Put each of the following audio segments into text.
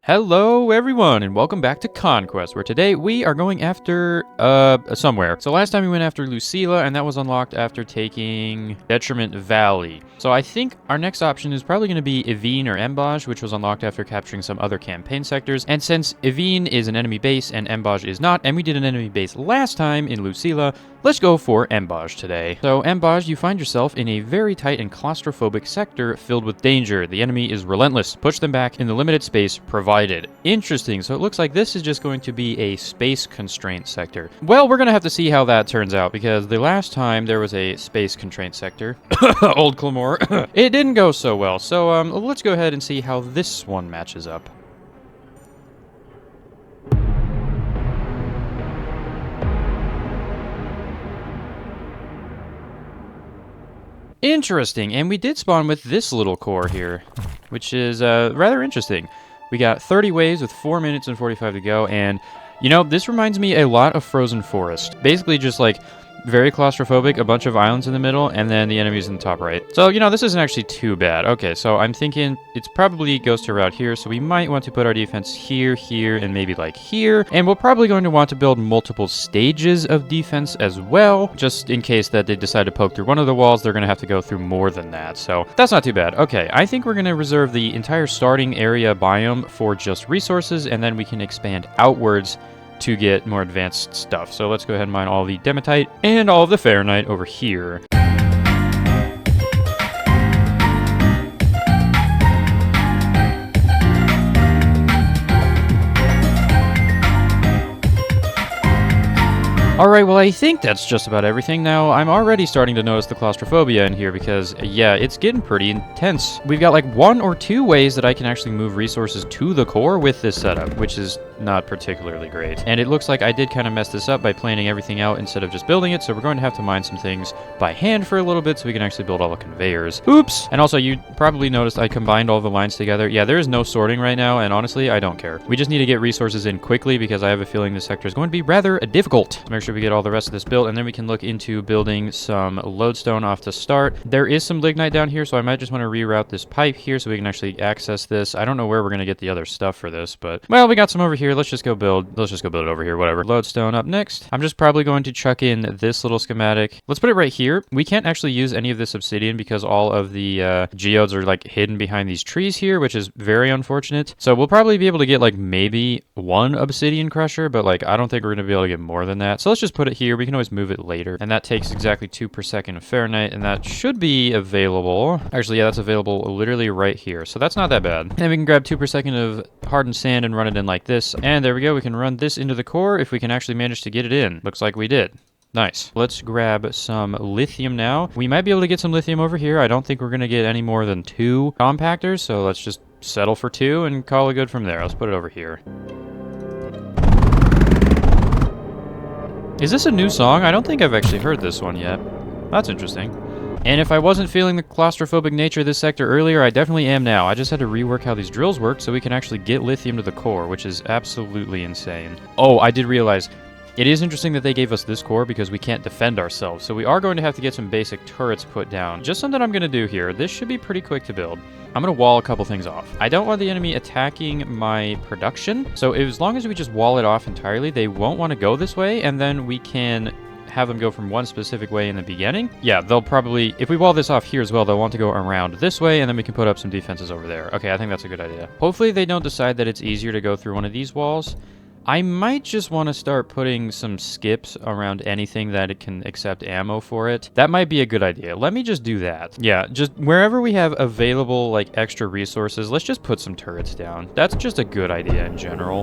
Hello everyone and welcome back to Conquest, where today we are going after, somewhere. So last time we went after Lucilla, and that was unlocked after taking Detriment Valley. So I think our next option is probably going to be Evine or Embage, which was unlocked after capturing some other campaign sectors. And since Evine is an enemy base and Embage is not, and we did an enemy base last time in Lucilla, let's go for Embage today. So Embage, you find yourself in a very tight and claustrophobic sector filled with danger. The enemy is relentless. Push them back in the limited space provided. Interesting, so it looks like this is just going to be a space constraint sector. Well, we're going to have to see how that turns out, because the last time there was a space constraint sector, Old Clamore, it didn't go so well. So let's go ahead and see how this one matches up. Interesting, and we did spawn with this little core here, which is rather interesting. We got 30 waves with 4 minutes and 45 to go, and, you know, this reminds me a lot of Frozen Forest. Basically just, like, very claustrophobic, a bunch of islands in the middle, and then the enemies in the top right. So, you know, this isn't actually too bad. Okay, so I'm thinking it's probably goes to around here, so we might want to put our defense here, here, and maybe, like, here. And we're probably going to want to build multiple stages of defense as well, just in case that they decide to poke through one of the walls, they're going to have to go through more than that. So that's not too bad. Okay, I think we're going to reserve the entire starting area biome for just resources, and then we can expand outwards to get more advanced stuff. So let's go ahead and mine all the Dematite and all of the Fahrenheit over here. Alright, well I think that's just about everything now. I'm already starting to notice the claustrophobia in here because, yeah, it's getting pretty intense. We've got like 1 or 2 ways that I can actually move resources to the core with this setup, which is not particularly great. And it looks like I did kind of mess this up by planning everything out instead of just building it, so we're going to have to mine some things by hand for a little bit so we can actually build all the conveyors. Oops! And also, you probably noticed I combined all the lines together. Yeah, there is no sorting right now, and honestly, I don't care. We just need to get resources in quickly because I have a feeling this sector is going to be rather difficult. So make sure we get all the rest of this built, and then we can look into building some lodestone off to start. There is some lignite down here, so I might just want to reroute this pipe here so we can actually access this. I don't know where we're going to get the other stuff for this, but, well, we got some over here. Let's just go build it over here, whatever. Lodestone up next. I'm just probably going to chuck in this little schematic. Let's put it right here. We can't actually use any of this obsidian because all of the geodes are like hidden behind these trees here, which is very unfortunate. So we'll probably be able to get like maybe 1 obsidian crusher, but like I don't think we're going to be able to get more than that. So let's just put it here. We can always move it later. And that takes exactly 2 per second of Fahrenheit, and that should be available. Actually, yeah, that's available literally right here. So that's not that bad. And we can grab 2 per second of hardened sand and run it in like this. And there we go. We can run this into the core if we can actually manage to get it in. Looks like we did. Nice. Let's grab some lithium now. We might be able to get some lithium over here. I don't think we're going to get any more than 2 compactors, so let's just settle for 2 and call it good from there. Let's put it over here. Is this a new song? I don't think I've actually heard this one yet. That's interesting. And if I wasn't feeling the claustrophobic nature of this sector earlier, I definitely am now. I just had to rework how these drills work so we can actually get lithium to the core, which is absolutely insane. Oh, I did realize it is interesting that they gave us this core because we can't defend ourselves. So we are going to have to get some basic turrets put down. Just something I'm going to do here. This should be pretty quick to build. I'm going to wall a couple things off. I don't want the enemy attacking my production. So as long as we just wall it off entirely, they won't want to go this way. And then we can have them go from one specific way in the beginning. Yeah, they'll probably, if we wall this off here as well, they'll want to go around this way, and then we can put up some defenses over there. Okay, I think that's a good idea. Hopefully they don't decide that it's easier to go through one of these walls. I might just want to start putting some skips around anything that it can accept ammo for it. That might be a good idea. Let me just do that. Yeah, just wherever we have available, like, extra resources, let's just put some turrets down. That's just a good idea in general.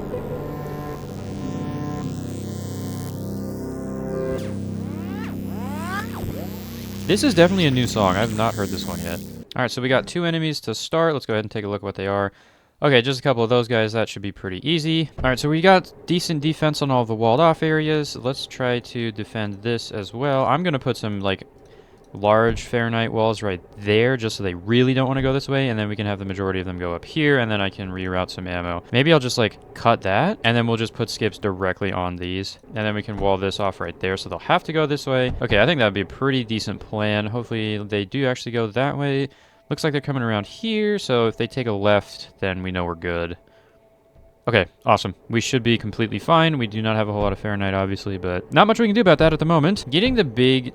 This is definitely a new song. I have not heard this one yet. All right, so we got 2 enemies to start. Let's go ahead and take a look at what they are. Okay, just a couple of those guys. That should be pretty easy. All right, so we got decent defense on all the walled off areas. Let's try to defend this as well. I'm going to put some, like, large Fahrenheit walls right there just so they really don't want to go this way, and then we can have the majority of them go up here, and then I can reroute some ammo. Maybe I'll just, like, cut that, and then we'll just put skips directly on these, and then we can wall this off right there, so they'll have to go this way. Okay, I think that would be a pretty decent plan. Hopefully they do actually go that way. Looks like they're coming around here, so if they take a left, then we know we're good. Okay, awesome. We should be completely fine. We do not have a whole lot of Fahrenheit, obviously, but not much we can do about that at the moment. Getting the big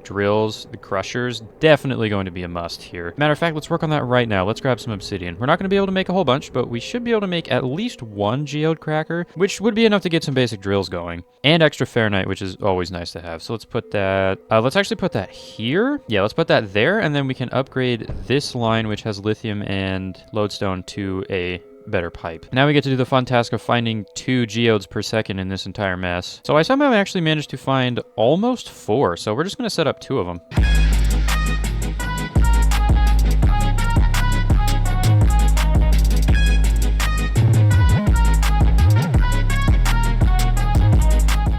drills, the crushers, definitely going to be a must here. Matter of fact, let's work on that right now. Let's grab some obsidian. We're not going to be able to make a whole bunch, but we should be able to make at least one geode cracker, which would be enough to get some basic drills going. And extra Fahrenheit, which is always nice to have. So let's put that... let's actually put that here. Yeah, let's put that there, and then we can upgrade this line, which has lithium and lodestone, to a better pipe. Now we get to do the fun task of finding 2 geodes per second in this entire mess. So I somehow actually managed to find almost 4, so we're just going to set up 2 of them.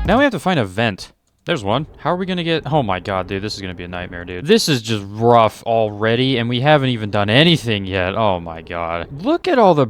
Now we have to find a vent. There's one. How are we gonna get... Oh my god, dude, this is gonna be a nightmare, dude. This is just rough already, and we haven't even done anything yet. Oh my god. Look at all the...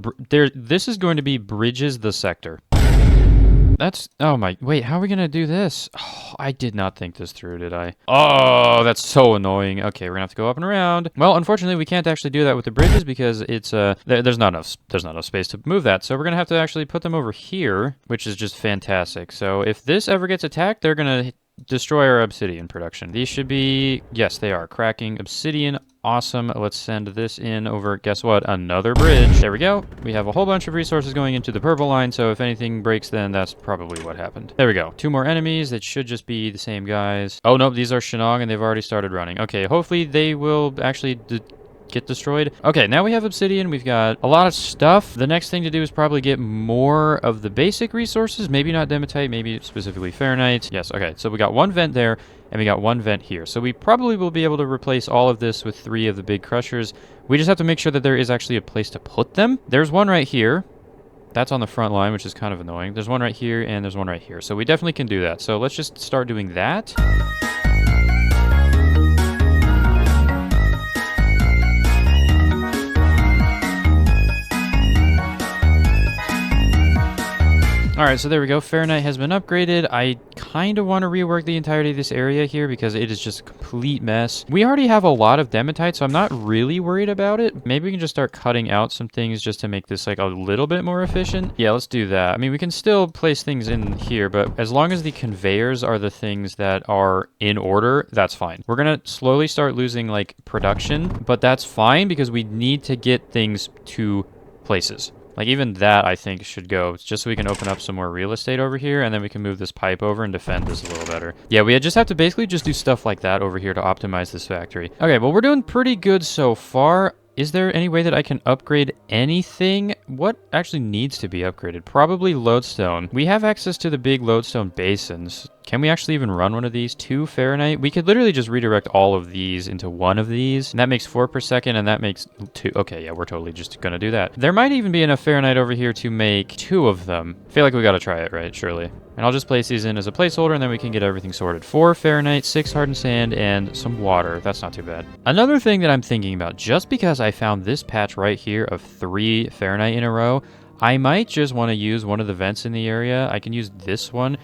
This is going to be Bridges the Sector. That's... Oh my... Wait, how are we gonna do this? Oh, I did not think this through, did I? Oh, that's so annoying. Okay, we're gonna have to go up and around. Well, unfortunately, we can't actually do that with the bridges because it's... There's not enough space to move that, so we're gonna have to actually put them over here, which is just fantastic. So if this ever gets attacked, they're gonna destroy our obsidian production. These should be... Yes, they are. Cracking obsidian. Awesome. Let's send this in over, guess what? Another bridge. There we go. We have a whole bunch of resources going into the purple line, so if anything breaks, then that's probably what happened. There we go. 2 more enemies. That should just be the same guys. Oh, nope. These are Shenong, and they've already started running. Okay, hopefully they will actually... get destroyed. Okay, now we have obsidian. We've got a lot of stuff. The next thing to do is probably get more of the basic resources. Maybe not dematite, maybe specifically Fahrenheit. Yes, okay. So we got 1 vent there, and we got 1 vent here. So we probably will be able to replace all of this with 3 of the big crushers. We just have to make sure that there is actually a place to put them. There's one right here. That's on the front line, which is kind of annoying. There's one right here, and there's one right here. So we definitely can do that. So let's just start doing that. Alright, so there we go. Fahrenheit has been upgraded. I kind of want to rework the entirety of this area here because it is just a complete mess. We already have a lot of dematite, so I'm not really worried about it. Maybe we can just start cutting out some things just to make this like a little bit more efficient. Yeah, let's do that. I mean, we can still place things in here, but as long as the conveyors are the things that are in order, that's fine. We're going to slowly start losing like production, but that's fine because we need to get things to places. Like, even that, I think, should go, just so we can open up some more real estate over here, and then we can move this pipe over and defend this a little better. Yeah, we just have to basically just do stuff like that over here to optimize this factory. Okay, well, we're doing pretty good so far. Is there any way that I can upgrade anything? What actually needs to be upgraded? Probably lodestone. We have access to the big lodestone basins. Can we actually even run one of these? 2 Fahrenheit? We could literally just redirect all of these into one of these. And that makes 4 per second, and that makes 2. Okay, yeah, we're totally just gonna do that. There might even be enough Fahrenheit over here to make 2 of them. I feel like we gotta try it, right? Surely. And I'll just place these in as a placeholder, and then we can get everything sorted. 4 Fahrenheit, 6 hardened sand, and some water. That's not too bad. Another thing that I'm thinking about, just because I found this patch right here of 3 Fahrenheit in a row, I might just want to use one of the vents in the area. I can use this one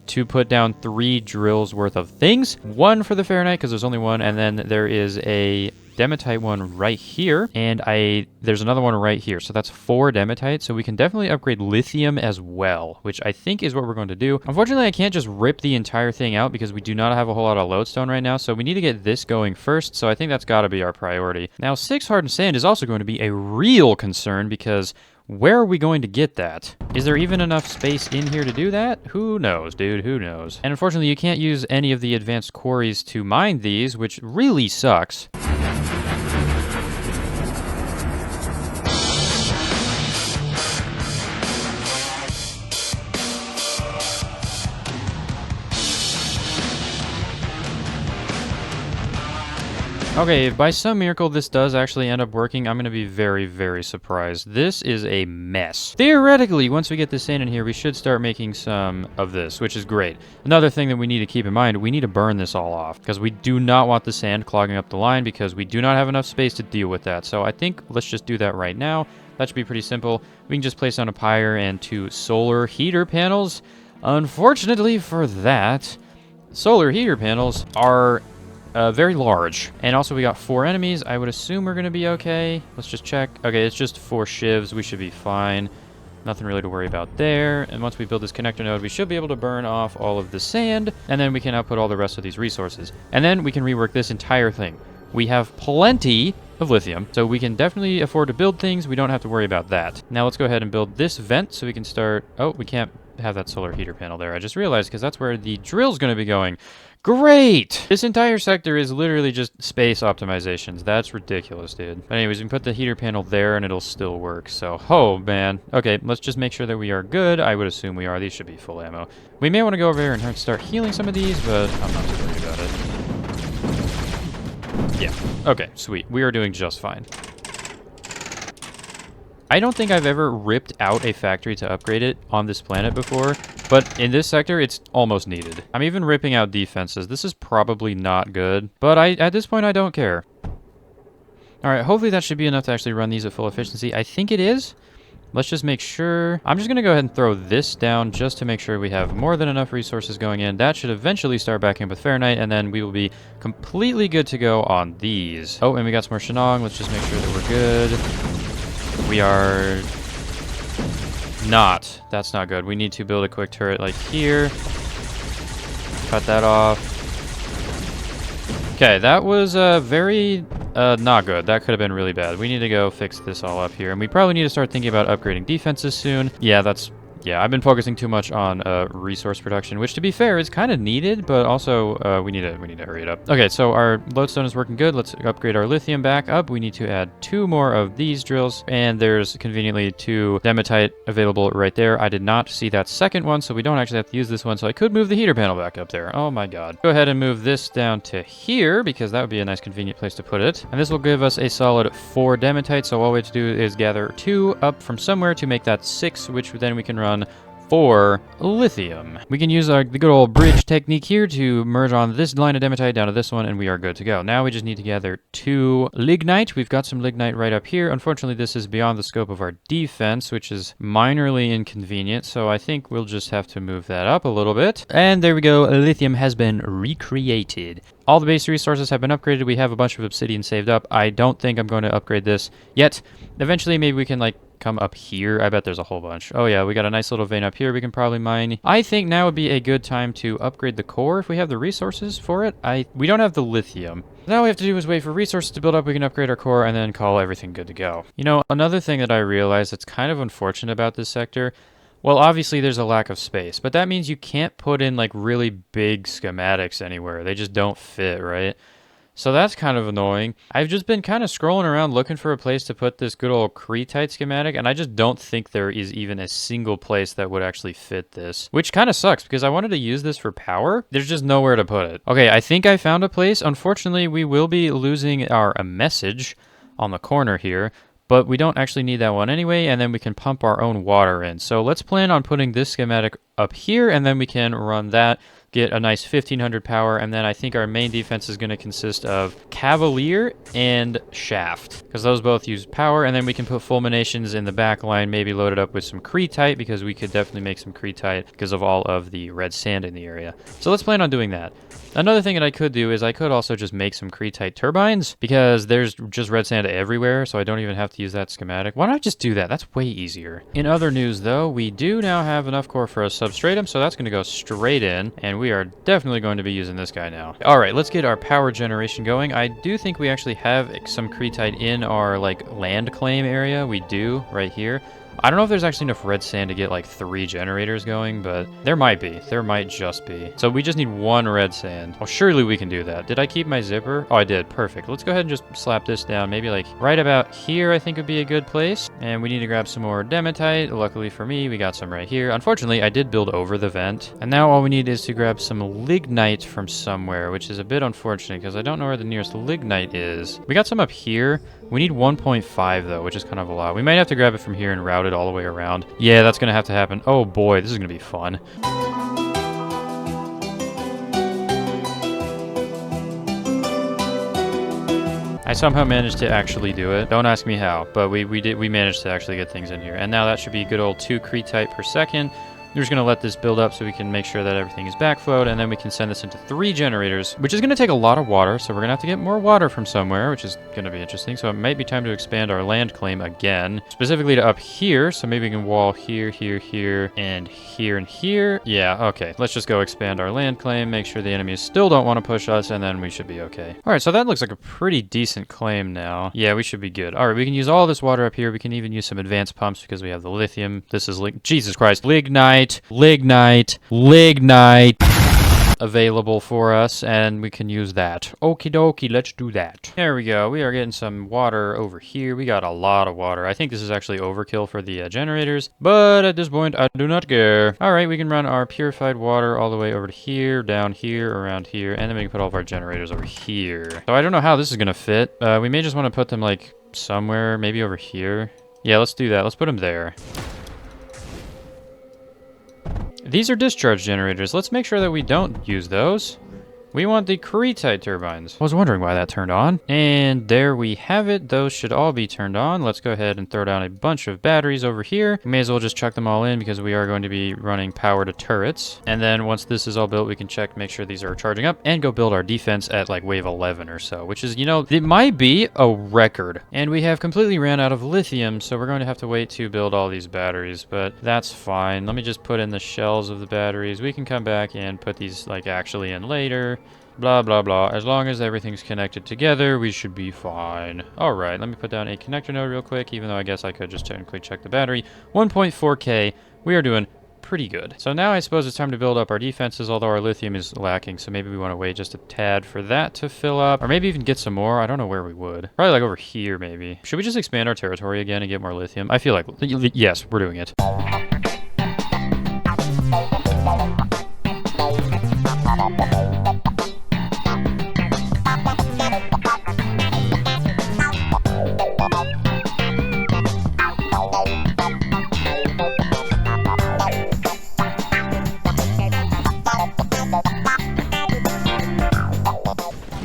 to put down 3 drills worth of things. 1 for the Fahrenheit, because there's only 1, and then there is a dematite one right here, and there's another one right here, so that's 4 dematite, so we can definitely upgrade lithium as well, which I think is what we're going to do. Unfortunately, I can't just rip the entire thing out because we do not have a whole lot of lodestone right now, so we need to get this going first, so I think that's got to be our priority. Now, 6 hardened sand is also going to be a real concern because where are we going to get that? Is there even enough space in here to do that? Who knows, dude? Who knows? And unfortunately, you can't use any of the advanced quarries to mine these, which really sucks. Okay, if by some miracle this does actually end up working, I'm going to be very, very surprised. This is a mess. Theoretically, once we get this in here, we should start making some of this, which is great. Another thing that we need to keep in mind, we need to burn this all off, because we do not want the sand clogging up the line, because we do not have enough space to deal with that. So I think let's just do that right now. That should be pretty simple. We can just place down a pyre and 2 solar heater panels. Unfortunately for that, solar heater panels are very large. And also we got 4 enemies. I would assume we're going to be okay. Let's just check. Okay, it's just 4 shivs. We should be fine. Nothing really to worry about there. And once we build this connector node, we should be able to burn off all of the sand, and then we can output all the rest of these resources. And then we can rework this entire thing. We have plenty of lithium, so we can definitely afford to build things. We don't have to worry about that. Now let's go ahead and build this vent so we can start... Oh, we can't have that solar heater panel there. I just realized, because that's where the drill's going to be going. Great! This entire sector is literally just space optimizations. That's ridiculous, dude. But anyways, we can put the heater panel there and it'll still work. So, oh man. Okay, let's just make sure that we are good. I would assume we are. These should be full ammo. We may want to go over here and start healing some of these, but I'm not too worried about it. Yeah. Okay, sweet. We are doing just fine. I don't think I've ever ripped out a factory to upgrade it on this planet before, but in this sector, it's almost needed. I'm even ripping out defenses. This is probably not good, but at this point, I don't care. All right, hopefully that should be enough to actually run these at full efficiency. I think it is. Let's just make sure. I'm just going to go ahead and throw this down just to make sure we have more than enough resources going in. That should eventually start back in with Fahrenheit, and then we will be completely good to go on these. Oh, and we got some more Shenong. Let's just make sure that we're good. We are not. That's not good. We need to build a quick turret like here. Cut that off. Okay, that was very not good. That could have been really bad. We need to go fix this all up here. And we probably need to start thinking about upgrading defenses soon. Yeah, I've been focusing too much on resource production, which to be fair is kind of needed, but also we need to hurry it up. Okay, so our lodestone is working good. Let's upgrade our lithium back up. We need to add 2 more of these drills, and there's conveniently 2 dematite available right there. I did not see that second one, so we don't actually have to use this one, so I could move the heater panel back up there. Oh my god. Go ahead and move this down to here, because that would be a nice convenient place to put it. And this will give us a solid 4 dematite, so all we have to do is gather 2 up from somewhere to make that 6, which then we can run 4 lithium. We can use the good old bridge technique here to merge on this line of dematite down to this one, and we are good to go. Now we just need to gather 2 lignite. We've got some lignite right up here. Unfortunately, this is beyond the scope of our defense, which is minorly inconvenient, so I think we'll just have to move that up a little bit. And there we go. Lithium has been recreated. All the base resources have been upgraded. We have a bunch of obsidian saved up. I don't think I'm going to upgrade this yet. Eventually, maybe we can, like, come up here. I bet there's a whole bunch. Oh yeah, we got a nice little vein up here we can probably mine. I think now would be a good time to upgrade the core if we have the resources for it. We don't have the lithium. Now all we have to do is wait for resources to build up. We can upgrade our core and then call everything good to go. You know, another thing that I realized that's kind of unfortunate about this sector, well, obviously there's a lack of space, but that means you can't put in like really big schematics anywhere. They just don't fit, right? So that's kind of annoying. I've just been kind of scrolling around looking for a place to put this good old Cretite schematic, and I just don't think there is even a single place that would actually fit this, which kind of sucks because I wanted to use this for power. There's just nowhere to put it. Okay, I think I found a place. Unfortunately, we will be losing our message on the corner here, but we don't actually need that one anyway, and then we can pump our own water in. So let's plan on putting this schematic up here, and then we can run that, get a nice 1500 power, and then I think our main defense is going to consist of Cavalier and Shaft, because those both use power, and then we can put fulminations in the back line, maybe load it up with some Cretite, because we could definitely make some Cretite because of all of the red sand in the area. So let's plan on doing that. Another thing that I could do is I could also just make some Cretite turbines, because there's just red sand everywhere, so I don't even have to use that schematic. Why not just do that? That's way easier. In other news, though, we do now have enough core for a substratum, so that's going to go straight in, and we are definitely going to be using this guy now. All right, let's get our power generation going. I do think we actually have some Cretite in our like land claim area. We do right here. I don't know if there's actually enough red sand to get like 3 generators going, but there might be. There might just be. So we just need 1 red sand. Oh, surely we can do that. Did I keep my zipper? Oh, I did. Perfect. Let's go ahead and just slap this down. Maybe like right about here, I think would be a good place. And we need to grab some more dematite. Luckily for me, we got some right here. Unfortunately, I did build over the vent. And now all we need is to grab some lignite from somewhere, which is a bit unfortunate because I don't know where the nearest lignite is. We got some up here. We need 1.5 though, which is kind of a lot. We might have to grab it from here and route it all the way around. Yeah, that's gonna have to happen. Oh boy, this is gonna be fun. I somehow managed to actually do it. Don't ask me how, but we managed to actually get things in here. And now that should be good old 2 Cretite per second. We're just going to let this build up so we can make sure that everything is backflowed, and then we can send this into 3 generators, which is going to take a lot of water, so we're going to have to get more water from somewhere, which is going to be interesting. So it might be time to expand our land claim again, specifically to up here, so maybe we can wall here, here, here, and here, and here. Yeah, okay. Let's just go expand our land claim, make sure the enemies still don't want to push us, and then we should be okay. All right, so that looks like a pretty decent claim now. Yeah, we should be good. All right, we can use all this water up here. We can even use some advanced pumps because we have the lithium. This is Jesus Christ. Lignite available for us, and we can use that. Okie dokie, let's do that. There we go. We are getting some water over here. We got a lot of water. I think this is actually overkill for the generators, but at this point, I do not care. All right, we can run our purified water all the way over to here, down here, around here, and then we can put all of our generators over here. So I don't know how this is going to fit. We may just want to put them like somewhere, maybe over here. Yeah, let's do that. Let's put them there. These are discharge generators. Let's make sure that we don't use those. We want the Crete turbines. I was wondering why that turned on. And there we have it. Those should all be turned on. Let's go ahead and throw down a bunch of batteries over here. We may as well just chuck them all in because we are going to be running power to turrets. And then once this is all built, we can check, make sure these are charging up, and go build our defense at like wave 11 or so, which is, you know, it might be a record. And we have completely ran out of lithium, so we're going to have to wait to build all these batteries, but that's fine. Let me just put in the shells of the batteries. We can come back and put these like actually in later. Blah, blah, blah. As long as everything's connected together, we should be fine. All right, let me put down a connector node real quick, even though I guess I could just technically check the battery. 1.4K. We are doing pretty good. So now I suppose it's time to build up our defenses, although our lithium is lacking, so maybe we want to wait just a tad for that to fill up, or maybe even get some more. I don't know where we would. Probably like over here, maybe. Should we just expand our territory again and get more lithium? I feel like, yes, we're doing it.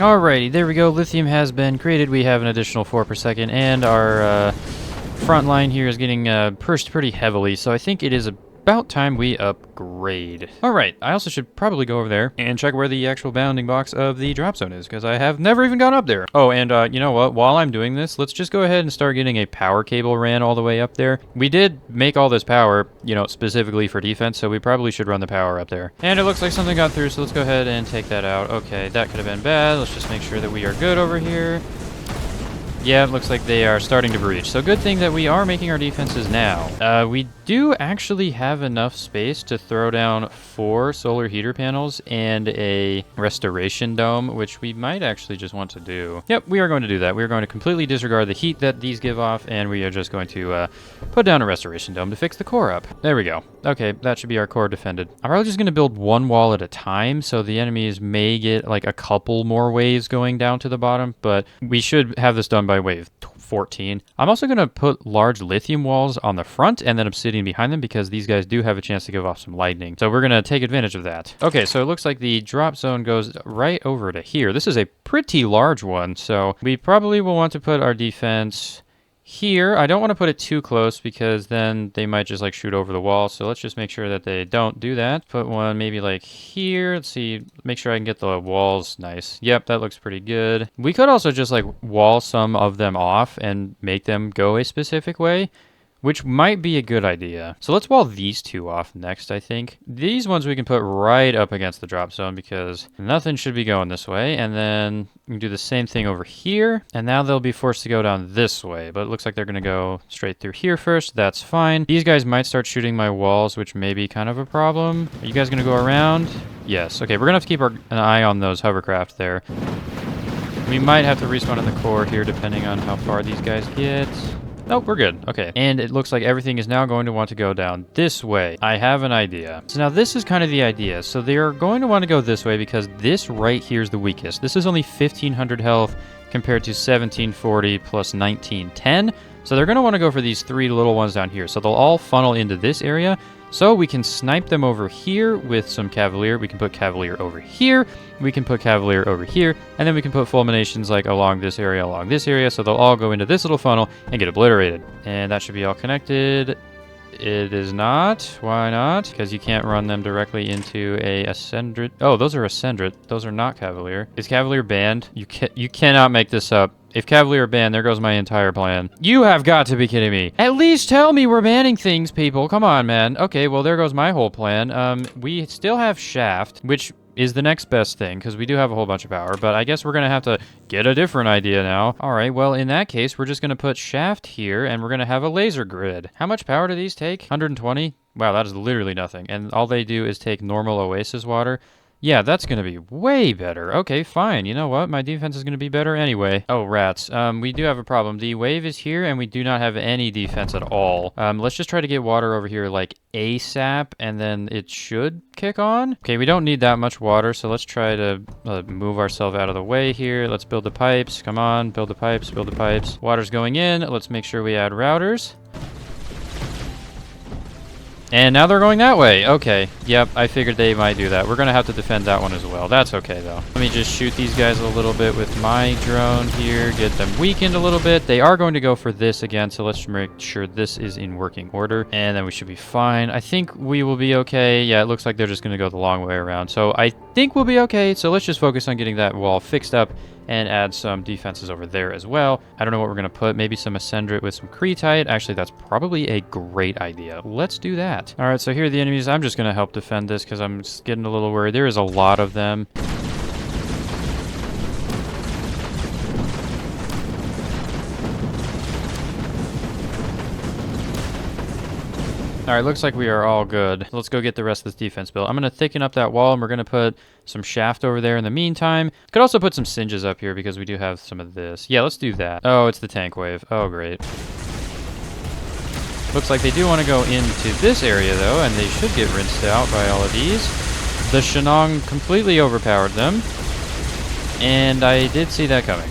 Alrighty, there we go. Lithium has been created. We have an additional 4 per second, and our front line here is getting pushed pretty heavily, so I think it is about time we upgrade. Alright, I also should probably go over there and check where the actual bounding box of the drop zone is, because I have never even gone up there. Oh, and you know what? While I'm doing this, let's just go ahead and start getting a power cable ran all the way up there. We did make all this power, you know, specifically for defense, so we probably should run the power up there. And it looks like something got through, so let's go ahead and take that out. Okay, that could have been bad. Let's just make sure that we are good over here. Yeah, it looks like they are starting to breach. So good thing that we are making our defenses now. We do actually have enough space to throw down 4 solar heater panels and a restoration dome, which we might actually just want to do. Yep, we are going to do that. We are going to completely disregard the heat that these give off, and we are just going to put down a restoration dome to fix the core up. There we go. Okay, that should be our core defended. I'm probably just going to build one wall at a time, so the enemies may get like a couple more waves going down to the bottom, but we should have this done by wave 14. I'm also going to put large lithium walls on the front and then obsidian behind them, because these guys do have a chance to give off some lightning. So we're going to take advantage of that. Okay, so it looks like the drop zone goes right over to here. This is a pretty large one, so we probably will want to put our defense here. I don't want to put it too close because then they might just like shoot over the wall. So let's just make sure that they don't do that. Put one maybe like here. Let's see. Make sure I can get the walls nice. Yep, that looks pretty good. We could also just like wall some of them off and make them go a specific way, which might be a good idea. So let's wall these 2 off next, I think. These ones we can put right up against the drop zone because nothing should be going this way. And then we can do the same thing over here. And now they'll be forced to go down this way, but it looks like they're gonna go straight through here first. That's fine. These guys might start shooting my walls, which may be kind of a problem. Are you guys gonna go around? Yes, okay, we're gonna have to keep an eye on those hovercraft there. We might have to respawn in the core here depending on how far these guys get. Nope, we're good. Okay. And it looks like everything is now going to want to go down this way. I have an idea. So now this is kind of the idea. So they are going to want to go this way because this right here is the weakest. This is only 1,500 health compared to 1,740 plus 1,910. So they're going to want to go for these 3 little ones down here. So they'll all funnel into this area. So we can snipe them over here with some Cavalier. We can put Cavalier over here. We can put Cavalier over here. And then we can put fulminations like along this area. So they'll all go into this little funnel and get obliterated. And that should be all connected. It is not. Why not? Because you can't run them directly into a Ascendant. Oh, those are Ascendant. Those are not Cavalier. Is Cavalier banned? You cannot make this up. If Cavalier banned, there goes my entire plan. You have got to be kidding me. At least tell me we're banning things, people. Come on, man. Okay, well, there goes my whole plan. We still have Shaft, which is the next best thing, because we do have a whole bunch of power, but I guess we're going to have to get a different idea now. All right, well, in that case, we're just going to put Shaft here, and we're going to have a laser grid. How much power do these take? 120? Wow, that is literally nothing. And all they do is take normal Oasis water. Yeah, that's going to be way better. Okay, fine. You know what? My defense is going to be better anyway. Oh, rats. We do have a problem. The wave is here, and we do not have any defense at all. Let's just try to get water over here like ASAP, and then it should kick on. Okay, we don't need that much water, so let's try to move ourselves out of the way here. Let's build the pipes. Come on, build the pipes, build the pipes. Water's going in. Let's make sure we add routers. And now they're going that way. Okay. Yep, I figured they might do that. We're going to have to defend that one as well. That's okay, though. Let me just shoot these guys a little bit with my drone here. Get them weakened a little bit. They are going to go for this again, so let's make sure this is in working order. And then we should be fine. I think we will be okay. Yeah, it looks like they're just going to go the long way around. So I think we'll be okay. So let's just focus on getting that wall fixed up and add some defenses over there as well. I don't know what we're going to put. Maybe some Ascendant with some Creatite. Actually, that's probably a great idea. Let's do that. All right, so here are the enemies. I'm just going to help defend this because I'm just getting a little worried. There is a lot of them. All right, looks like we are all good. Let's go get the rest of this defense built. I'm going to thicken up that wall, and we're going to put some Shaft over there in the meantime. Could also put some Singes up here because we do have some of this. Yeah, let's do that. Oh, it's the tank wave. Oh, great. Looks like they do want to go into this area, though, and they should get rinsed out by all of these. The Shenong completely overpowered them, and I did see that coming.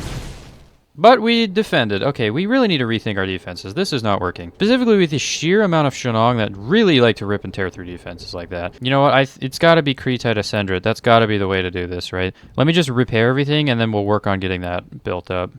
But we defended. Okay, we really need to rethink our defenses. This is not working. Specifically with the sheer amount of Shenong that really like to rip and tear through defenses like that. You know what? It's got to be Creatite Ascendant. That's got to be the way to do this, right? Let me just repair everything, and then we'll work on getting that built up.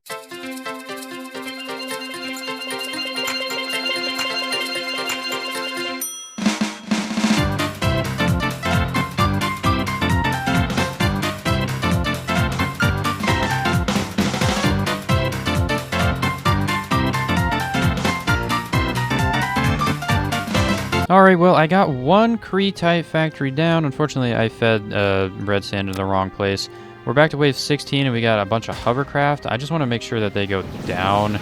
Alright, well, I got one Creatite factory down. Unfortunately, I fed red sand in the wrong place. We're back to wave 16, and we got a bunch of hovercraft. I just want to make sure that they go down.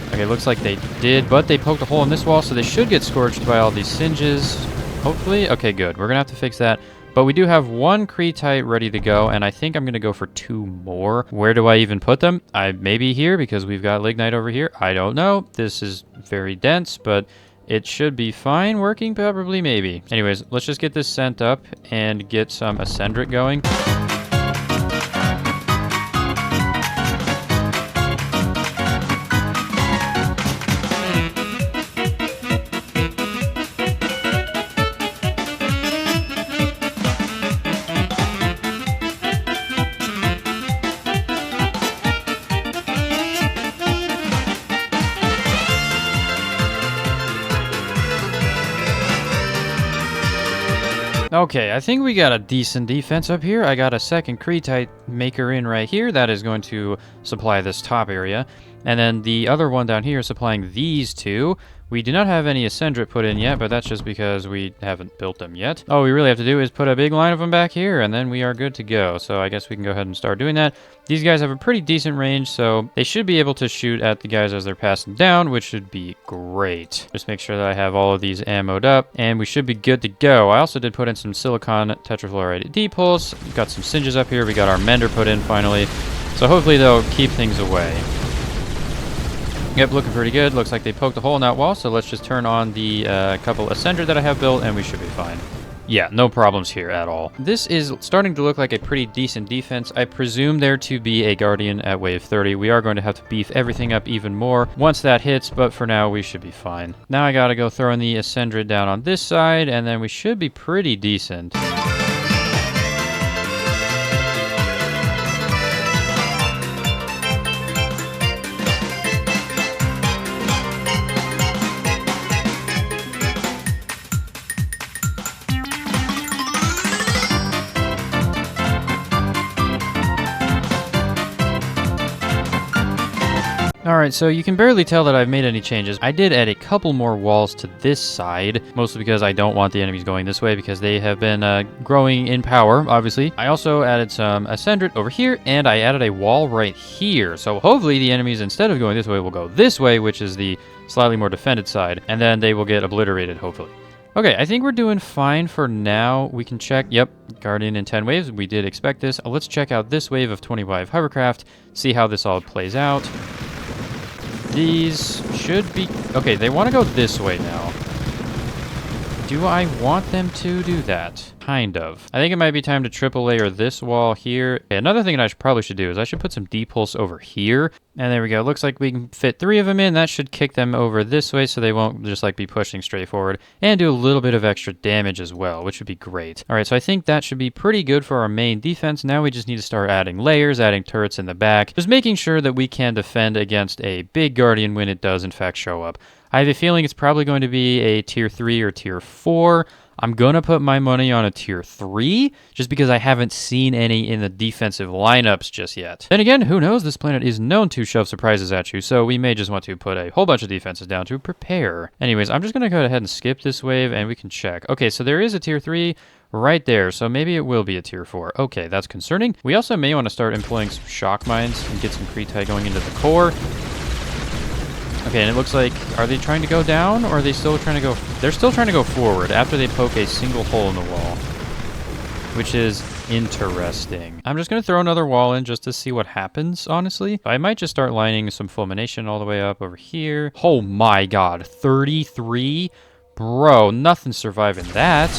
Okay, looks like they did, but they poked a hole in this wall, so they should get scorched by all these Singes. Hopefully. Okay, good. We're going to have to fix that. But we do have one Creatite ready to go, and I think I'm going to go for 2 more. Where do I even put them? Maybe here, because we've got Lignite over here. I don't know. This is very dense, but it should be fine working, probably, maybe. Anyways, let's just get this sent up and get some Ascendant going. Okay, I think we got a decent defense up here. I got a second Creatite maker in right here. That is going to supply this top area. And then the other one down here is supplying these two. We do not have any Ascendant put in yet, but that's just because we haven't built them yet. All we really have to do is put a big line of them back here, and then we are good to go. So I guess we can go ahead and start doing that. These guys have a pretty decent range, so they should be able to shoot at the guys as they're passing down, which should be great. Just make sure that I have all of these ammoed up, and we should be good to go. I also did put in some silicon tetrafluoride D-pulse. Got some Singes up here. We got our Mender put in finally. So hopefully they'll keep things away. Yep, looking pretty good. Looks like they poked a hole in that wall, so let's just turn on the couple Ascender that I have built, and we should be fine. Yeah, no problems here at all. This is starting to look like a pretty decent defense. I presume there to be a Guardian at wave 30. We are going to have to beef everything up even more once that hits, but for now, we should be fine. Now I gotta go throw in the Ascender down on this side, and then we should be pretty decent. Alright, so you can barely tell that I've made any changes. I did add a couple more walls to this side, mostly because I don't want the enemies going this way because they have been growing in power, obviously. I also added some Ascendant over here, and I added a wall right here. So hopefully the enemies, instead of going this way, will go this way, which is the slightly more defended side, and then they will get obliterated, hopefully. Okay, I think we're doing fine for now. We can check, yep, Guardian in 10 waves. We did expect this. Let's check out this wave of 25 hovercraft, see how this all plays out. These should be... Okay, they want to go this way now. Do I want them to do that? Kind of. I think it might be time to triple layer this wall here. Okay, another thing that I probably should do is I should put some D-pulse over here. And there we go. Looks like we can fit 3 of them in. That should kick them over this way so they won't just like be pushing straight forward. And do a little bit of extra damage as well, which would be great. All right, so I think that should be pretty good for our main defense. Now we just need to start adding layers, adding turrets in the back. Just making sure that we can defend against a big Guardian when it does in fact show up. I have a feeling it's probably going to be a tier 3 or tier 4. I'm going to put my money on a tier 3, just because I haven't seen any in the defensive lineups just yet. Then again, who knows? This planet is known to shove surprises at you, so we may just want to put a whole bunch of defenses down to prepare. Anyways, I'm just going to go ahead and skip this wave, and we can check. Okay, so there is a tier 3 right there, so maybe it will be a tier 4. Okay, that's concerning. We also may want to start employing some shock mines and get some Cretai going into the core. Okay, and it looks like, are they trying to go down, or are they still trying to go... They're still trying to go forward after they poke a single hole in the wall, which is interesting. I'm just going to throw another wall in just to see what happens, honestly. I might just start lining some fulmination all the way up over here. Oh my god, 33? Bro, nothing's surviving that.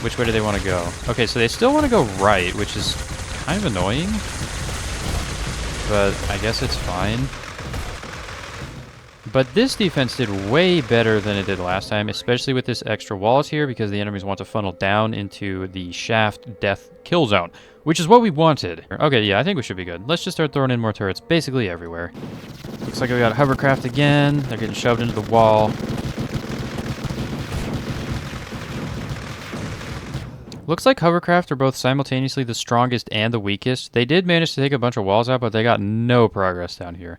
Which way do they want to go? Okay, so they still want to go right, which is kind of annoying, but I guess it's fine. But this defense did way better than it did last time, especially with this extra walls here, because the enemies want to funnel down into the shaft death kill zone, which is what we wanted. Okay, yeah, I think we should be good. Let's just start throwing in more turrets basically everywhere. Looks like we got hovercraft again. They're getting shoved into the wall. Looks like hovercraft are both simultaneously the strongest and the weakest. They did manage to take a bunch of walls out, but they got no progress down here.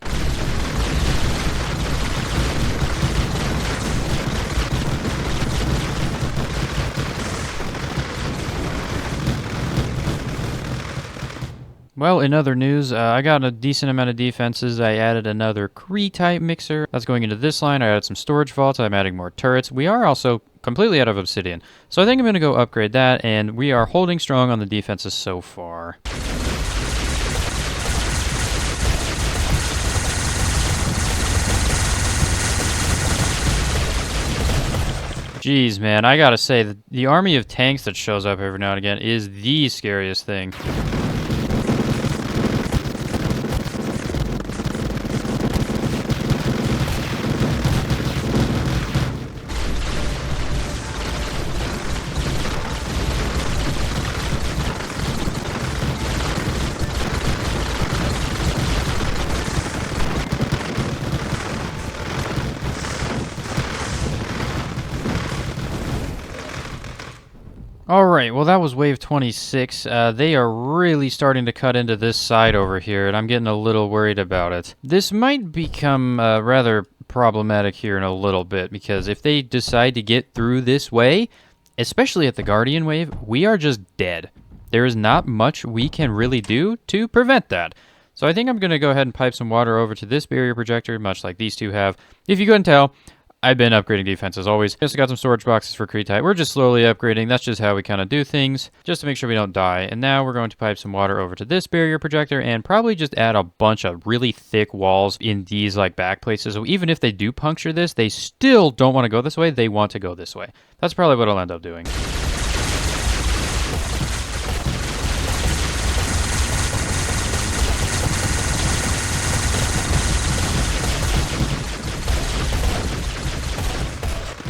Well, in other news, I got a decent amount of defenses. I added another Cree-type mixer. That's going into this line. I added some storage vaults. I'm adding more turrets. We are also completely out of obsidian. So I think I'm going to go upgrade that, and we are holding strong on the defenses so far. Jeez, man, I gotta say, the army of tanks that shows up every now and again is the scariest thing. Alright, well that was wave 26. They are really starting to cut into this side over here, and I'm getting a little worried about it. This might become rather problematic here in a little bit, because if they decide to get through this way, especially at the Guardian wave, we are just dead. There is not much we can really do to prevent that. So I think I'm going to go ahead and pipe some water over to this barrier projector, much like these two have. If you couldn't tell, I've been upgrading defense as always. Just got some storage boxes for Cretai. We're just slowly upgrading. That's just how we kind of do things, just to make sure we don't die. And now we're going to pipe some water over to this barrier projector and probably just add a bunch of really thick walls in these like back places. So even if they do puncture this, they still don't want to go this way. They want to go this way. That's probably what I'll end up doing.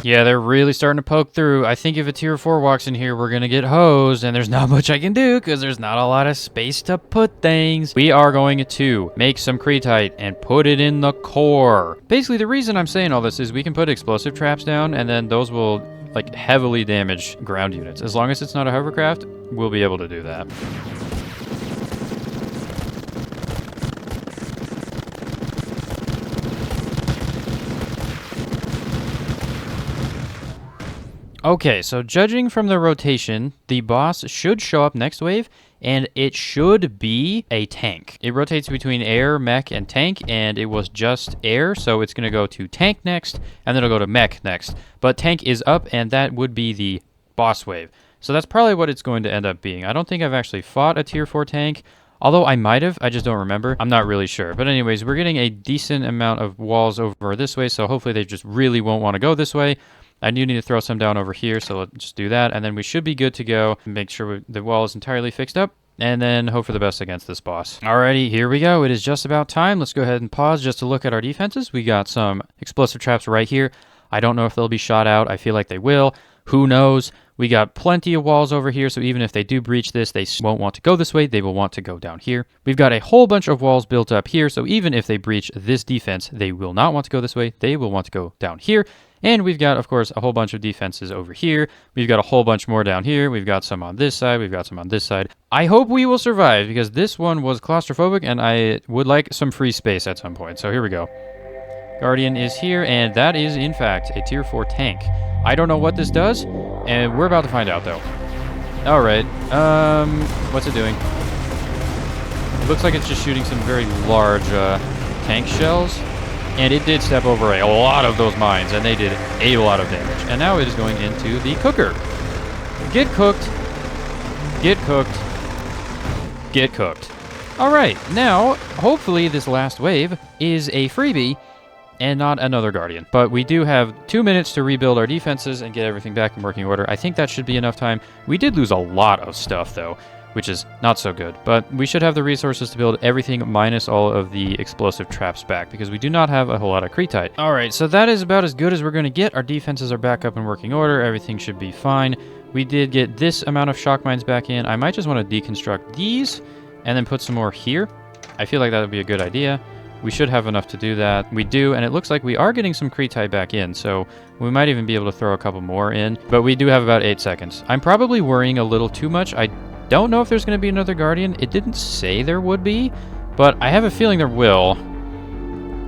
Yeah, they're really starting to poke through. I think if a tier 4 walks in here, we're going to get hosed, and there's not much I can do because there's not a lot of space to put things. We are going to make some Cretai and put it in the core. Basically, the reason I'm saying all this is we can put explosive traps down, and then those will like heavily damage ground units. As long as it's not a hovercraft, we'll be able to do that. Okay, so judging from the rotation, the boss should show up next wave, and it should be a tank. It rotates between air, mech, and tank, and it was just air, so it's going to go to tank next, and then it'll go to mech next. But tank is up, and that would be the boss wave. So that's probably what it's going to end up being. I don't think I've actually fought a tier 4 tank, although I might have. I just don't remember. I'm not really sure. But anyways, we're getting a decent amount of walls over this way, so hopefully they just really won't want to go this way. I do need to throw some down over here, so let's just do that, and then we should be good to go. Make sure the wall is entirely fixed up, and then hope for the best against this boss. Alrighty, here we go. It is just about time. Let's go ahead and pause just to look at our defenses. We got some explosive traps right here. I don't know if they'll be shot out. I feel like they will. Who knows? We got plenty of walls over here, so even if they do breach this, they won't want to go this way. They will want to go down here. We've got a whole bunch of walls built up here, so even if they breach this defense, they will not want to go this way. They will want to go down here. And we've got, of course, a whole bunch of defenses over here. We've got a whole bunch more down here. We've got some on this side. We've got some on this side. I hope we will survive, because this one was claustrophobic, and I would like some free space at some point. So here we go. Guardian is here, and that is, in fact, a tier 4 tank. I don't know what this does, and we're about to find out, though. All right. What's it doing? It looks like it's just shooting some very large tank shells. And it did step over a lot of those mines, and they did a lot of damage. And now it is going into the cooker. Get cooked. Get cooked. Get cooked. All right, now, hopefully this last wave is a freebie and not another Guardian. But we do have 2 minutes to rebuild our defenses and get everything back in working order. I think that should be enough time. We did lose a lot of stuff, though, which is not so good. But we should have the resources to build everything minus all of the explosive traps back, because we do not have a whole lot of Cretite. All right, so that is about as good as we're going to get. Our defenses are back up in working order. Everything should be fine. We did get this amount of shock mines back in. I might just want to deconstruct these and then put some more here. I feel like that would be a good idea. We should have enough to do that. We do, and it looks like we are getting some Cretite back in, so we might even be able to throw a couple more in. But we do have about 8 seconds. I'm probably worrying a little too much. I don't know if there's going to be another Guardian. It didn't say there would be, but I have a feeling there will.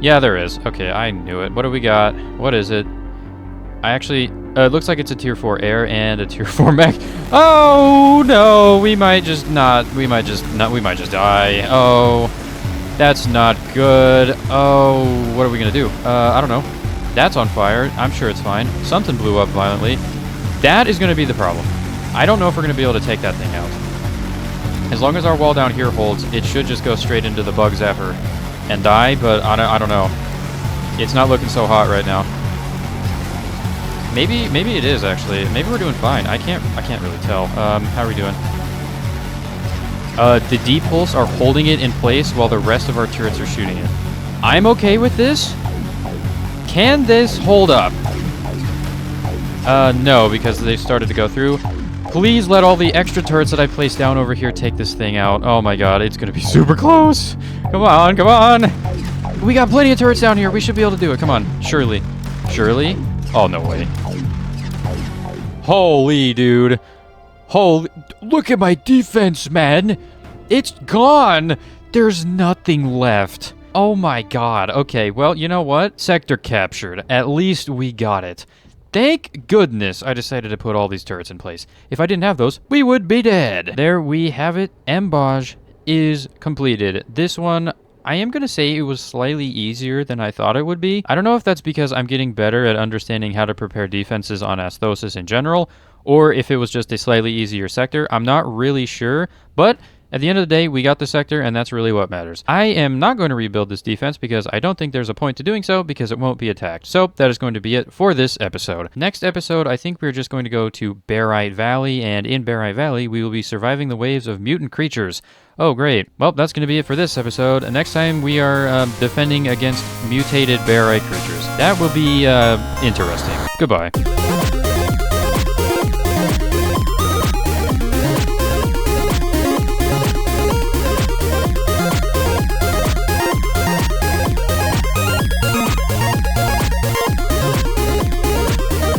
Yeah, there is. Okay, I knew it. What do we got? What is it? I actually... it looks like it's a tier 4 air and a tier 4 mech. Oh, no! We might just not... We might just die. Oh, that's not good. Oh, what are we going to do? I don't know. That's on fire. I'm sure it's fine. Something blew up violently. That is going to be the problem. I don't know if we're going to be able to take that thing out. As long as our wall down here holds, it should just go straight into the bug zapper and die, but I don't know. It's not looking so hot right now. Maybe it is, actually. Maybe we're doing fine. I can't really tell. How are we doing? The D-pulse are holding it in place while the rest of our turrets are shooting it. I'm okay with this. Can this hold up? No, because they started to go through. Please let all the extra turrets that I placed down over here take this thing out. Oh my god, it's gonna be super close. Come on, come on. We got plenty of turrets down here. We should be able to do it. Come on, surely. Surely? Oh, no way. Holy, dude. Holy, look at my defense, man. It's gone. There's nothing left. Oh my god. Okay, well, you know what? Sector captured. At least we got it. Thank goodness I decided to put all these turrets in place. If I didn't have those, we would be dead. There we have it. Embage is completed. This one, I am going to say it was slightly easier than I thought it would be. I don't know if that's because I'm getting better at understanding how to prepare defenses on Asthosus in general, or if it was just a slightly easier sector. I'm not really sure, but at the end of the day, we got the sector, and that's really what matters. I am not going to rebuild this defense because I don't think there's a point to doing so because it won't be attacked. So that is going to be it for this episode. Next episode, I think we're just going to go to Barite Valley, and in Barite Valley, we will be surviving the waves of mutant creatures. Oh, great. Well, that's going to be it for this episode. And next time, we are defending against mutated Barite creatures. That will be interesting. Goodbye.